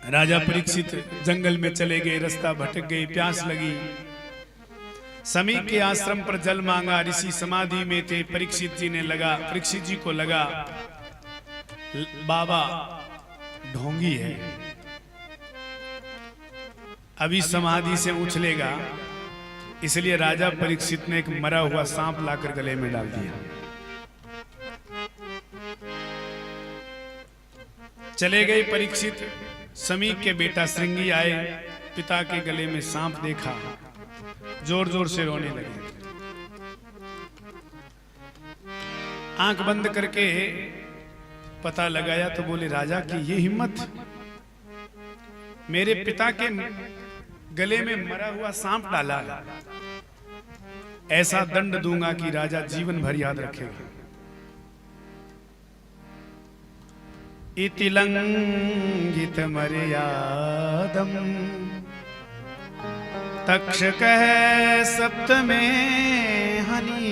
राजा परीक्षित जंगल में चले गए, रास्ता भटक गए, प्यास लगी। समी के आश्रम पर जल मांगा, ऋषि समाधि में थे। परीक्षित जी को लगा बाबा ढोंगी है, अभी समाधि से उछलेगा, इसलिए राजा परीक्षित ने एक मरा हुआ सांप लाकर गले में डाल दिया। चले गए परीक्षित। समी के बेटा श्रृंगी आए, पिता के गले में सांप देखा, जोर जोर से रोने लगे। आंख बंद करके पता लगाया तो बोले, राजा की ये हिम्मत, मेरे पिता के गले में मरा हुआ सांप डाला, ऐसा दंड दूंगा कि राजा जीवन भर याद रखेगा। इति लंघित मर्यादम तक्षकः सप्तमे हनि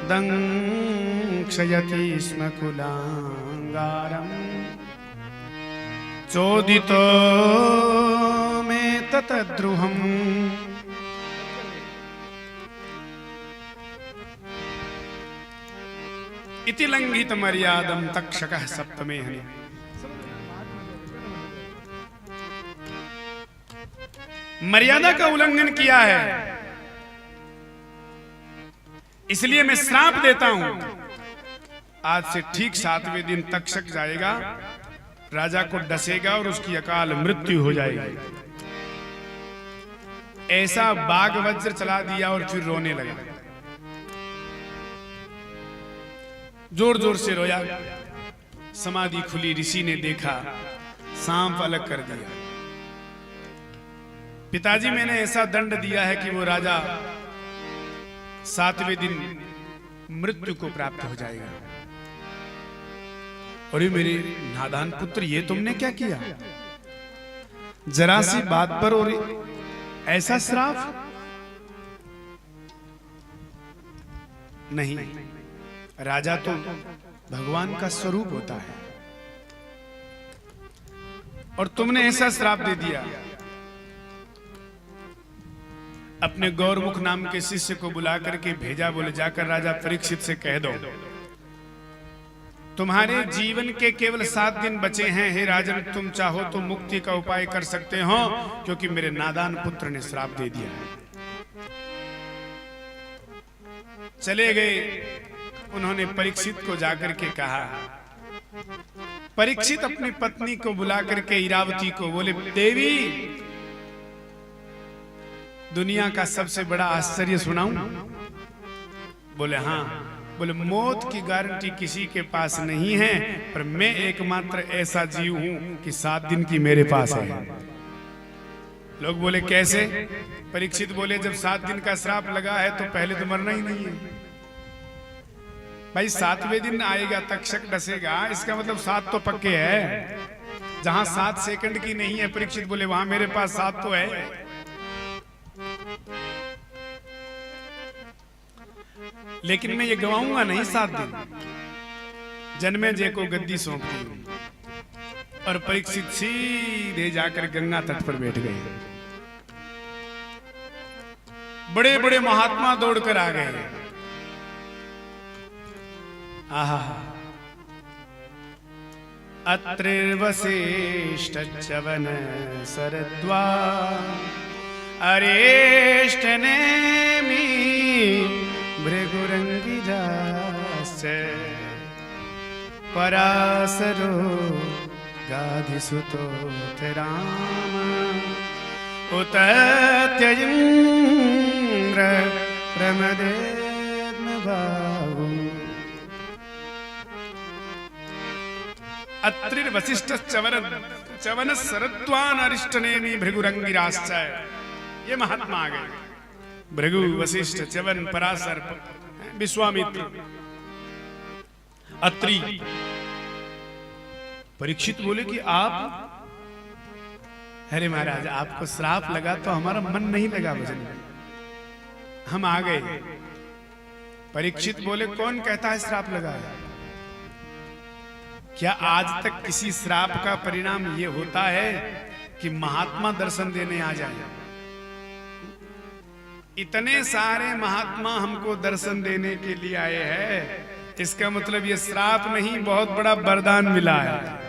दंक्षयति स्म कुलांगारम चोदितो मे ततद्रुहम्। इति लंघित मर्यादम तक्षकः सप्तमे हनि। मर्यादा का उल्लंघन किया है, इसलिए मैं श्राप देता हूं। आज से ठीक 7वें दिन तक्षक जाएगा, राजा को डसेगा और उसकी अकाल मृत्यु हो जाएगी। ऐसा बाघ वज्र चला दिया और फिर रोने लगा, जोर जोर से रोया। समाधि खुली, ऋषि ने देखा, सांप अलग कर दिया। पिताजी, मैंने ऐसा दंड दिया है कि वो राजा 7वें दिन मृत्यु को प्राप्त हो जाएगा। और ये मेरे नादान पुत्र, ये तुमने क्या किया? जरा सी बात पर और ऐसा श्राप? नहीं, राजा तो भगवान का स्वरूप होता है, और तुमने ऐसा श्राप दे दिया। अपने गौरमुख नाम के शिष्य को बुला करके भेजा, बोले जाकर राजा परीक्षित से कह दो, तुम्हारे जीवन के केवल 7 दिन बचे हैं। हे राजन, तुम चाहो तो मुक्ति का उपाय कर सकते हो, क्योंकि मेरे नादान पुत्र ने श्राप दे दिया है। चले गए, उन्होंने परीक्षित को जाकर के कहा। परीक्षित अपनी पत्नी को बुला करके इरावती को बोले, देवी, दुनिया का सबसे बड़ा आश्चर्य सुनाऊं? बोले हाँ। बोले, मौत की गारंटी किसी के पास नहीं है, पर मैं एकमात्र ऐसा जीव हूं कि 7 दिन की मेरे पास है। लोग बोले, कैसे? परीक्षित बोले, जब 7 दिन का श्राप लगा है तो पहले तो मरना ही नहीं है भाई। 7वें दिन आएगा, तक्षक डसेगा, इसका मतलब 7 तो पक्के है। जहां 7 सेकंड की नहीं है, परीक्षित बोले, वहां मेरे पास 7 तो है। लेकिन मैं ये गवाऊंगा नहीं 7 दिन। जन्मे जय को गद्दी सौंपती हूं। और परीक्षित सीधे जाकर गंगा तट पर बैठ गए। बड़े बड़े महात्मा दौड़कर आ गए। आहा, अत्रिर्वसिष्ठ च्यवन शरद्वा अरेष्ट नेमि भृगुरंगिजाश्च पराशरो गाधिसुतोऽथ राम उत त्यजिन्द्र प्रमदेद्मबाहु। अत्रिर्वसिष्ठ च्यवन शरद्वान् अरिष्ट नेमि भृगुरंगिराश्च। ये महात्मा आ गए। भृगु, वशिष्ठ, च्यवन, पराशर, विश्वामित्र, अत्रि। परीक्षित बोले कि आप, अरे महाराज, आपको श्राप लगा तो हमारा मन नहीं लगा भजन में, हम आ गए। परीक्षित बोले, कौन कहता है श्राप लगा है? क्या आज तक किसी श्राप का परिणाम ये होता है कि महात्मा दर्शन देने आ जाए? इतने सारे महात्मा हमको दर्शन देने के लिए आए हैं, इसका मतलब ये श्राप नहीं, बहुत बड़ा वरदान मिला है।